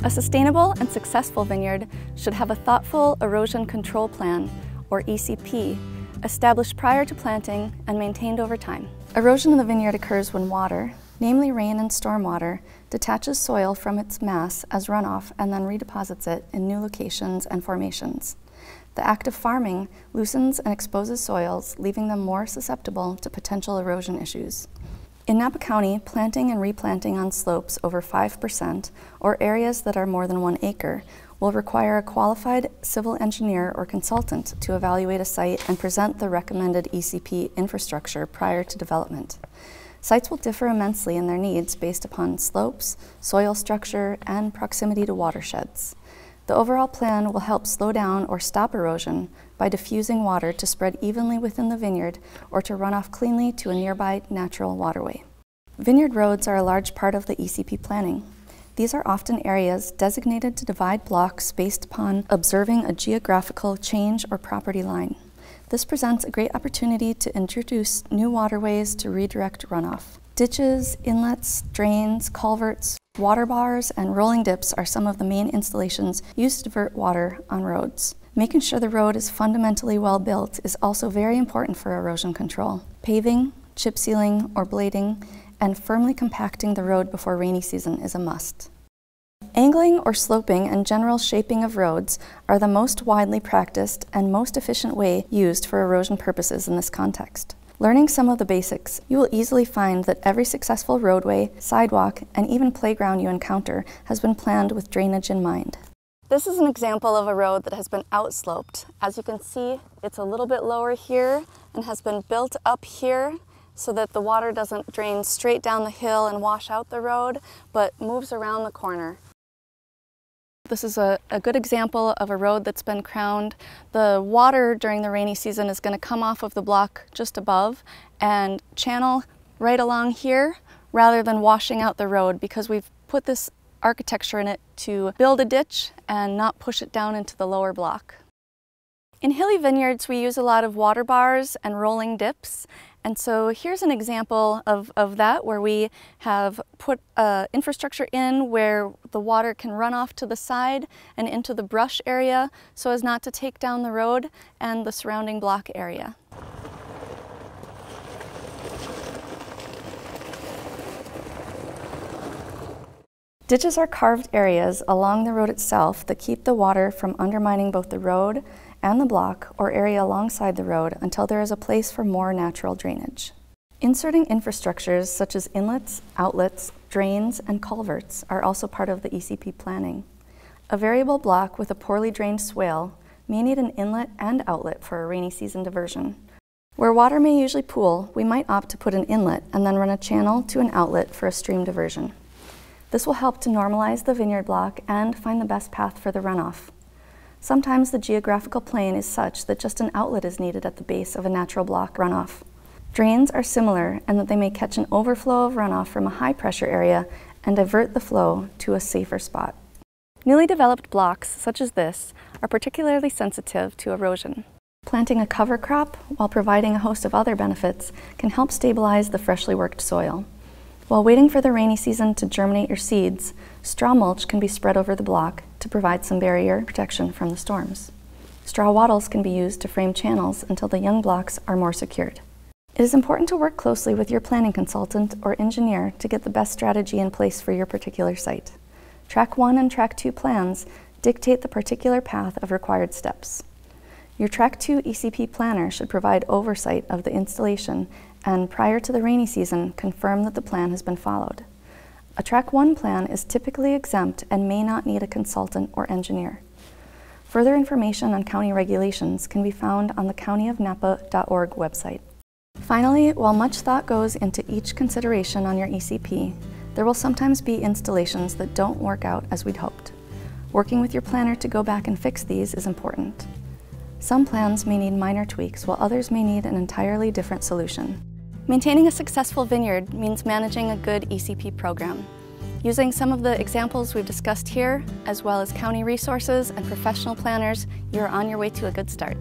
A sustainable and successful vineyard should have a thoughtful erosion control plan, or ECP, established prior to planting and maintained over time. Erosion in the vineyard occurs when water, namely rain and stormwater, detaches soil from its mass as runoff and then redeposits it in new locations and formations. The act of farming loosens and exposes soils, leaving them more susceptible to potential erosion issues. In Napa County, planting and replanting on slopes over 5% or areas that are more than 1 acre will require a qualified civil engineer or consultant to evaluate a site and present the recommended ECP infrastructure prior to development. Sites will differ immensely in their needs based upon slopes, soil structure, and proximity to watersheds. The overall plan will help slow down or stop erosion by diffusing water to spread evenly within the vineyard or to run off cleanly to a nearby natural waterway. Vineyard roads are a large part of the ECP planning. These are often areas designated to divide blocks based upon observing a geographical change or property line. This presents a great opportunity to introduce new waterways to redirect runoff. Ditches, inlets, drains, culverts, water bars, and rolling dips are some of the main installations used to divert water on roads. Making sure the road is fundamentally well built is also very important for erosion control. Paving, chip sealing, or blading, and firmly compacting the road before rainy season is a must. Angling or sloping and general shaping of roads are the most widely practiced and most efficient way used for erosion purposes in this context. Learning some of the basics, you will easily find that every successful roadway, sidewalk, and even playground you encounter has been planned with drainage in mind. This is an example of a road that has been outsloped. As you can see, it's a little bit lower here and has been built up here so that the water doesn't drain straight down the hill and wash out the road, but moves around the corner. This is a good example of a road that's been crowned. The water during the rainy season is going to come off of the block just above and channel right along here rather than washing out the road, because we've put this architecture in it to build a ditch and not push it down into the lower block. In hilly vineyards, we use a lot of water bars and rolling dips. And so here's an example of that, where we have put infrastructure in where the water can run off to the side and into the brush area so as not to take down the road and the surrounding block area. Ditches are carved areas along the road itself that keep the water from undermining both the road and the block or area alongside the road until there is a place for more natural drainage. Inserting infrastructures such as inlets, outlets, drains, and culverts are also part of the ECP planning. A variable block with a poorly drained swale may need an inlet and outlet for a rainy season diversion. Where water may usually pool, we might opt to put an inlet and then run a channel to an outlet for a stream diversion. This will help to normalize the vineyard block and find the best path for the runoff. Sometimes the geographical plane is such that just an outlet is needed at the base of a natural block runoff. Drains are similar in that they may catch an overflow of runoff from a high pressure area and divert the flow to a safer spot. Newly developed blocks, such as this, are particularly sensitive to erosion. Planting a cover crop, while providing a host of other benefits, can help stabilize the freshly worked soil. While waiting for the rainy season to germinate your seeds, straw mulch can be spread over the block to provide some barrier protection from the storms. Straw wattles can be used to frame channels until the young blocks are more secured. It is important to work closely with your planning consultant or engineer to get the best strategy in place for your particular site. Track 1 and Track 2 plans dictate the particular path of required steps. Your Track 2 ECP planner should provide oversight of the installation and, prior to the rainy season, confirm that the plan has been followed. A Track 1 plan is typically exempt and may not need a consultant or engineer. Further information on county regulations can be found on the countyofnapa.org website. Finally, while much thought goes into each consideration on your ECP, there will sometimes be installations that don't work out as we'd hoped. Working with your planner to go back and fix these is important. Some plans may need minor tweaks, while others may need an entirely different solution. Maintaining a successful vineyard means managing a good ECP program. Using some of the examples we've discussed here, as well as county resources and professional planners, you're on your way to a good start.